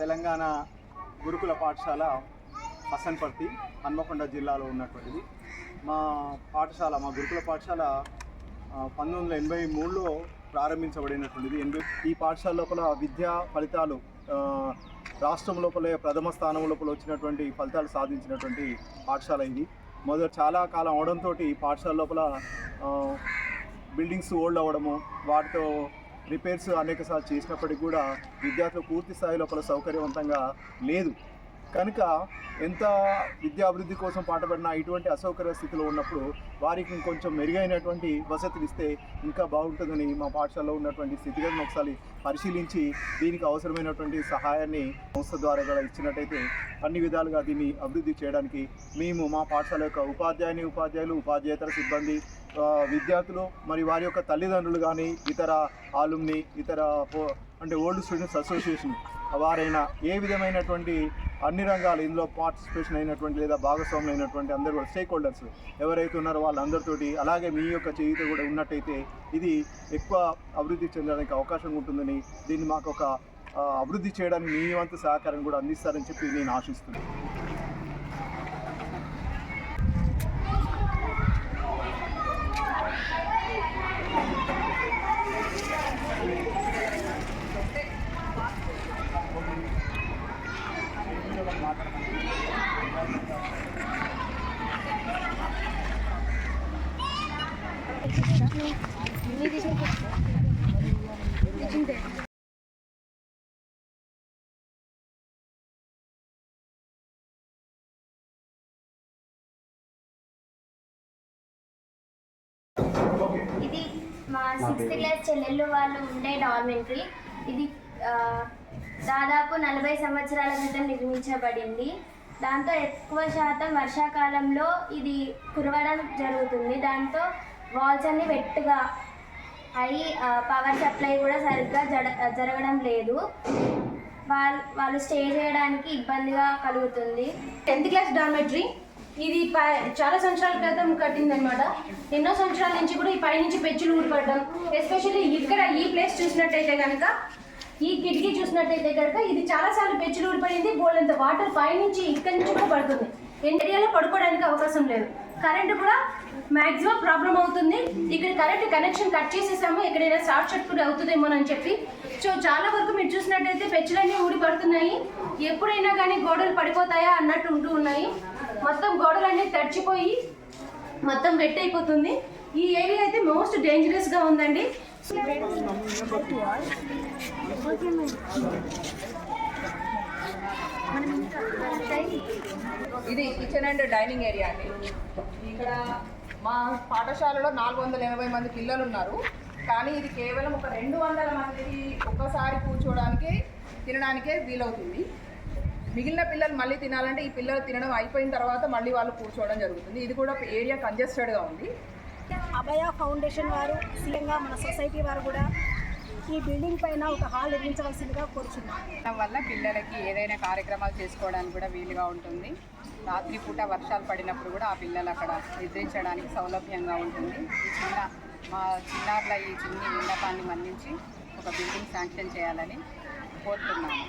తెలంగాణ గురుకుల పాఠశాల హసన్పర్తి హన్మకొండ జిల్లాలో ఉన్నటువంటిది. మా గురుకుల పాఠశాల 1983లో ప్రారంభించబడినటువంటిది. ఈ పాఠశాల లోపల విద్యా ఫలితాలు రాష్ట్రం లోపలే ప్రథమ స్థానం లోపల వచ్చినటువంటి ఫలితాలు సాధించినటువంటి పాఠశాల ఇది. చాలా కాలం అవడంతో పాఠశాల లోపల బిల్డింగ్స్ ఓల్డ్ అవ్వడము, వాటితో రిపేర్స్ అనేకసార్లు చేసినప్పటికీ కూడా విద్యార్థులు పూర్తి స్థాయి లోపల సౌకర్యవంతంగా లేదు. కనుక ఎంత విద్యాభివృద్ధి కోసం పాటుపడినా ఇటువంటి అసౌకర్య స్థితిలో ఉన్నప్పుడు వారికి ఇంకొంచెం మెరుగైనటువంటి వసతులు ఇస్తే ఇంకా బాగుంటుందని మా పాఠశాలలో ఉన్నటువంటి స్థితిగతులను ఒకసారి పరిశీలించి దీనికి అవసరమైనటువంటి సహాయాన్ని సంస్థ ద్వారా కూడా ఇచ్చినట్టయితే అన్ని విధాలుగా దీన్ని అభివృద్ధి చేయడానికి మేము మా పాఠశాల యొక్క ఉపాధ్యాయులు, ఉపాధ్యేతర సిబ్బంది, విద్యార్థులు మరి వారి యొక్క తల్లిదండ్రులు కానీ ఇతర ఆలుమ్ని, ఓల్డ్ స్టూడెంట్స్ అసోసియేషన్ వారైనా ఏ విధమైనటువంటి అన్ని రంగాలు ఇందులో పార్టిసిపేషన్ అయినటువంటి లేదా భాగస్వాములు అయినటువంటి అందరూ కూడా స్టేక్ హోల్డర్స్ ఎవరైతే ఉన్నారో వాళ్ళందరితోటి అలాగే మీ యొక్క చేయితో కూడా ఉన్నట్టయితే ఇది ఎక్కువ అభివృద్ధి చెందడానికి అవకాశం ఉంటుందని, దీన్ని మాకు ఒక అభివృద్ధి చేయడానికి మీ వంతు సహకారం కూడా అందిస్తారని చెప్పి నేను ఆశిస్తున్నాను. ఇది మా 6th క్లాస్ చెల్లెళ్ళు వాళ్ళు ఉండే డార్మెంటరీ. ఇది దాదాపు 40 సంవత్సరాల క్రితం నిర్మించబడింది. దాంతో ఎక్కువ శాతం వర్షాకాలంలో ఇది కురవడం జరుగుతుంది. దాంతో వాల్స్ అన్ని వెట్టుగా అయి పవర్ సప్లై కూడా సరిగ్గా జరగడం లేదు. వాళ్ళు స్టే చేయడానికి ఇబ్బందిగా కలుగుతుంది. 10th క్లాస్ డార్మెటరీ ఇది చాలా సంవత్సరాల క్రితం కట్టిందనమాట. ఎన్నో సంవత్సరాల నుంచి కూడా ఈ పైనుంచి పెచ్చులు ఊడిపడడం, ఎస్పెషల్లీ ఇక్కడ ఈ ప్లేస్ చూసినట్టయితే కనుక, ఈ కిటికీ చూసినట్టయితే కనుక ఇది చాలాసార్లు పెచ్చులు ఊడిపడింది. బోల్డంత వాటర్ పైనుంచి ఇక్కడి నుంచి కూడా పడుతుంది. ఏరియాలో పడుకోవడానికి అవకాశం లేదు. కరెంటు కూడా మ్యాక్సిమం ప్రాబ్లం అవుతుంది. ఇక్కడ కరెంట్ కనెక్షన్ కట్ చేసేసాము, ఎక్కడైనా షార్ట్ సర్క్యూట్ అవుతుందేమోనని చెప్పి. సో చాలా వరకు మీరు చూసినట్టయితే పెచ్చులన్నీ ఊడిపడుతున్నాయి. ఎప్పుడైనా కానీ గోడలు పడిపోతాయా అన్నట్టు ఉంటూ ఉన్నాయి. మొత్తం గోడలన్నీ తడిచిపోయి మొత్తం వెట్ అయిపోతుంది. ఈ ఏరియా అయితే మోస్ట్ డేంజరస్గా ఉందండి. ఇది కిచెన్ అండ్ డైనింగ్ ఏరియా అండి. ఇక్కడ మా పాఠశాలలో 480 మంది పిల్లలు ఉన్నారు. కానీ ఇది కేవలం ఒక 200 మందికి ఒక్కసారి కూర్చోవడానికి తినడానికే వీలవుతుంది. మిగిలిన పిల్లలు మళ్ళీ తినాలంటే ఈ పిల్లలు తినడం అయిపోయిన తర్వాత మళ్ళీ వాళ్ళు కూర్చోవడం జరుగుతుంది. ఇది కూడా ఏరియా కంజెస్టెడ్గా ఉంది. అభయ ఫౌండేషన్ వారు, సీఎంగా మన సొసైటీ వారు కూడా ఈ బిల్డింగ్ పైన ఒక హాల్ నిర్మించవలసిందిగా కోరుచున్నాం. వల్ల పిల్లలకి ఏదైనా కార్యక్రమాలు చేసుకోవడానికి కూడా వీలుగా ఉంటుంది. రాత్రిపూట వర్షాలు పడినప్పుడు కూడా ఆ పిల్లలు అక్కడ నిద్రించడానికి సౌలభ్యంగా ఉంటుంది. మా చిన్నారుల ఈ చిన్ని విన్నపాన్ని మన్నించి ఒక బిల్డింగ్ శాంక్షన్ చేయాలని కోరుతున్నాము.